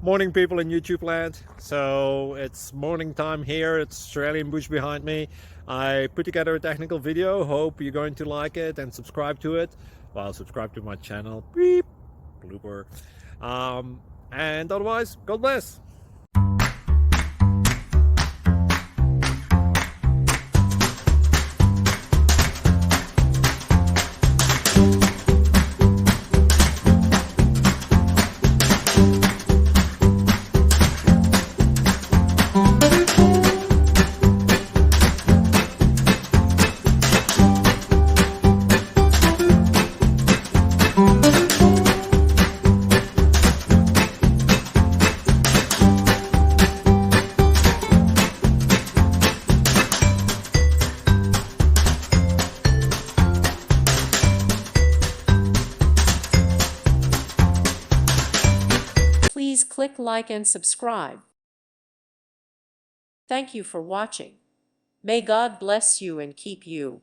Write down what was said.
Morning, people in YouTube land. So it's morning time here. It's Australian bush behind me. I put together a technical video. Hope you're going to like it and subscribe to it. Well, subscribe to my channel. Beep. Blooper. And otherwise, God bless. Please click like and subscribe. Thank you for watching. May God bless you and keep you.